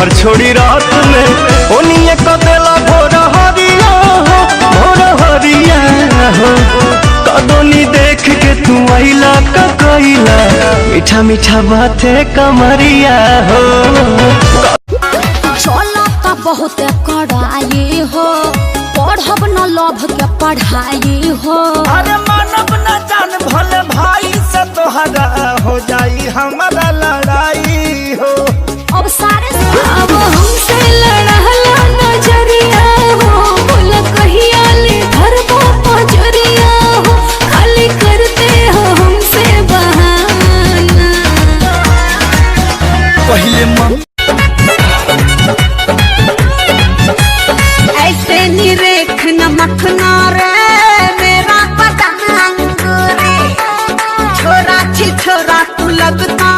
घर छोड़ी रात में ओनिए कदेला भोर हरिया हो कदोनी देख के तू आइला कइला मीठा मीठा बाते कमरिया हो चलो तो बहुत कड़ाई हो पढ़ब न लभ के पढ़ाई हो। अरे मानब न जान भले भाई से तोहरा हो जाई हमारा लड़ाई हो। अब सारे अब हमसे लड़हला नजरिया हो बोल कहिया ले घर को पजरिया हो खाली करते हो हमसे बहाना। पहले ऐसे निरेख नमक नारे मेरा पतंग रे छोरा छी छोरा तू लगता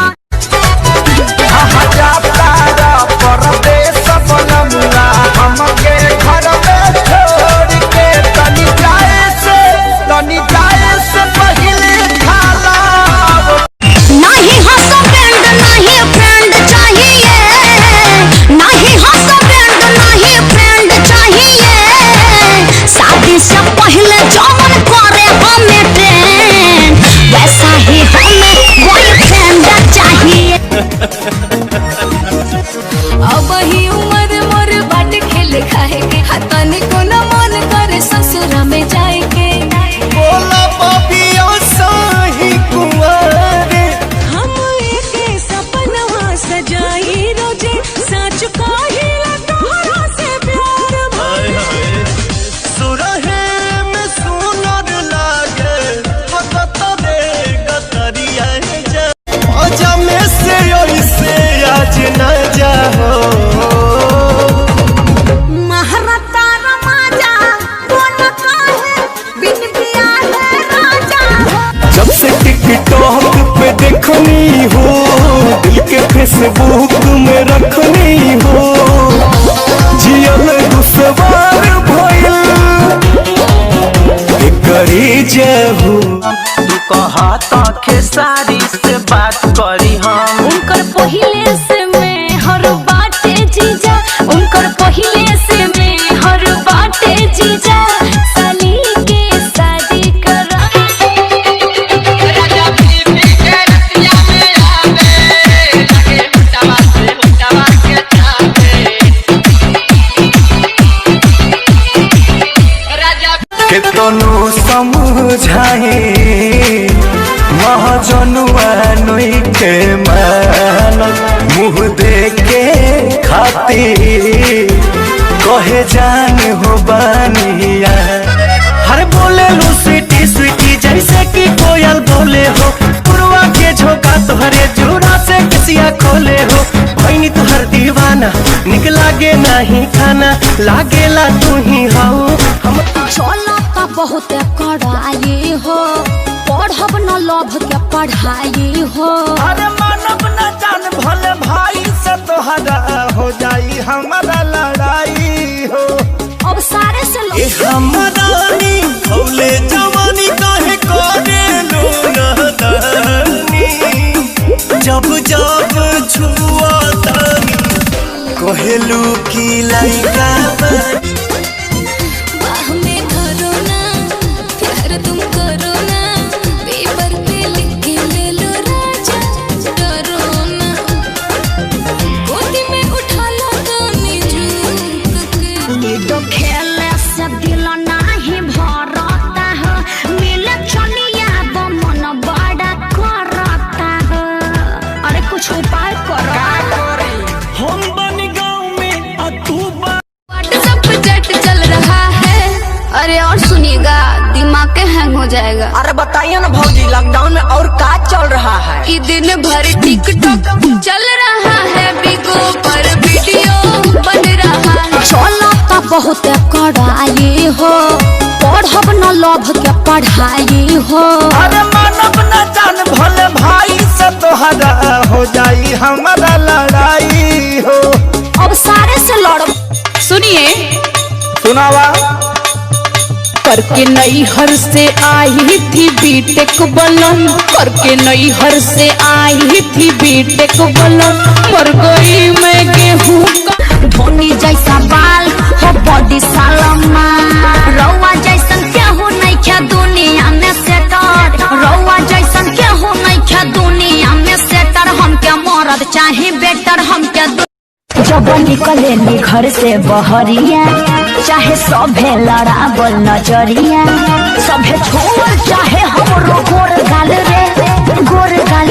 हमके घर में छोड़ के तनी जाए से पहले खाला नहीं हस्बैंड नहीं फ्रेंड चाहिए नहीं हस्बैंड नहीं फ्रेंड चाहिए शादी से पहले जौन करे हमें ट्रेंड वैसा ही हमें बॉयफ्रेंड चाहिए। अब ही उम्र मोर बाट खेल खाए के हाथानी को न मन करे ससुर में जाए के बोला पापिया साही कुंवारे हम एक सपनवा सजाई रोजे सच काहे तोहरा से प्यार भरे सुरहे में सुनर लागे हकत रे गतरिया जा आजा में से ओइसे आज न जाओ महारता रमाजा कौन काहे बिन पिया है राजा। जब से टिकटॉक पे देखनी हो दिल के फेसबुक में रखनी हो जियल दुसवार भइल करी जहू तू कहा तो खेसारी से बात करी हम उनकर पहिले से मैं हर बाटे जीजा उनकर पहिले से मैं हर बाटे जीजा साली के शादी करा। केतनो समझाए महाजनुआ नई के मानत मुँह देके खातिर कहे जान हो बानिया हर बोले लो स्वीटी स्वीटी जैसे कि कोयल बोले हो पुरवा के झोंका तुहरे जोड़ा से किसिया खोले हो भैनी तुहर दीवाना निक लागे नहीं खाना लागेला तू ही हाउ हम चलो तो बहुत कड़ाई हो पढ़ब न लभ के पढ़ाई हो। अरे मानब न जान भले भाई से तोहरा हो जाई हमारा लड़ाई हो। अब सारे से ए हमरानी भौले जवानी काहे करे लो नदानी जब जब छुआ तानी कहेलू की लइका बाह में धरो ना प्यार तुम करो ना पेपर पे लिख के ले लो राजा डरो ना गोदी में उठा लो गाने झूम के लूडो खेले से दिल नहीं भरता है मिले चलिया वो मन बड़ा करता है। अरे कुछ उपाय करो हम बन गाँव में तू व्हाट्सएप पे चैट चल रहा है। अरे और सुनिएगा दिमाग हैंग हो जाएगा। अरे बताइए ना भौजी लॉकडाउन में और क्या चल रहा है कि दिन भर टिकटॉक चल रहा है बिगो पर वीडियो बन रहा है। चलो तो बहुत कड़ाई हो पढ़ब न लभ के पढ़ाई हो। अरे मानब न जान भले भाई से तोहरा हो जाई हमारा लड़ाई हो। अब सारे से लड़ सुनिए सुनावा करके नैहर से आई थी बीटेक बलन करके नैहर से आई थी बीटेक बलन मर गई मैं गेहूं जब निकले नी घर से बहरिया चाहे सभे लड़ावल नजरिया सभे छोड़ चाहे हमरो गोर गाल रे अरे गोर गाल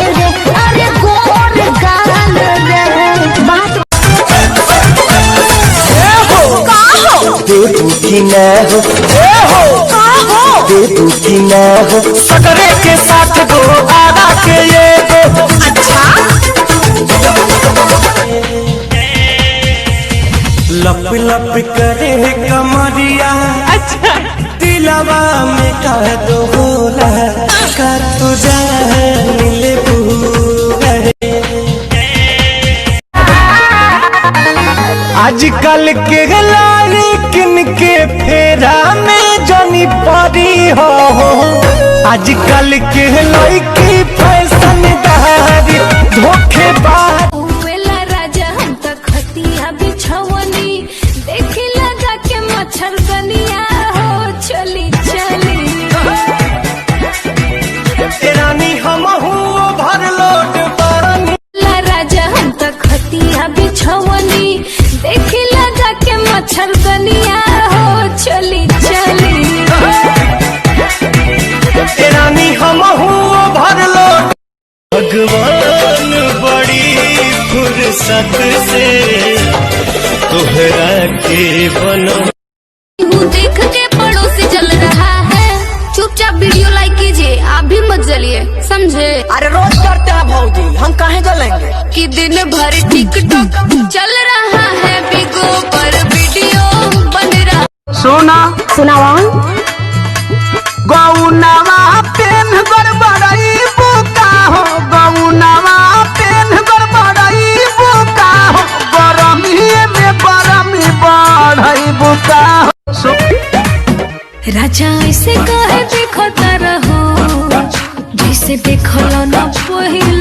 रे बात देबू की ना हो देबू की ना हो सकरे के साथ गो आदा के ये गो लप लप करे कमरिया अच्छा दिलवा में कह दो होला कर तू जान ले आजकल के लालिकिन के फेरा में जनी परी हो आजकल के लड़की फैशन दारी धोखेबाज वेला राजा हम त खतिया बिछवनी देखी लगा के मच्छर कनिया हो चली रानी हम भर लोट पानी ला राजा हम त खतिया बिछवनी देखी लगा के मच्छर कनिया हो चली रानी हम भर लोट भगवान बड़ी फुर्सत से तोहरा के बनो देख के पड़ोसी जल रहा है चुपचाप वीडियो लाइक कीजिए आप भी मत जलिए समझे। अरे रोज करते हैं भौजी हम काहे जलेंगे कि दिन भर टिकटॉक चल रहा है बिगो पर वीडियो बन रहा सुनावा गौनवा पेन गड़बड़ाई बुका हो गौनवा पेन गड़बड़ाई बुका हो गरमी में गरमी बढ़ाई बुका हो राजा ऐसे कहे देखो रहो जैसे देखो ना पहले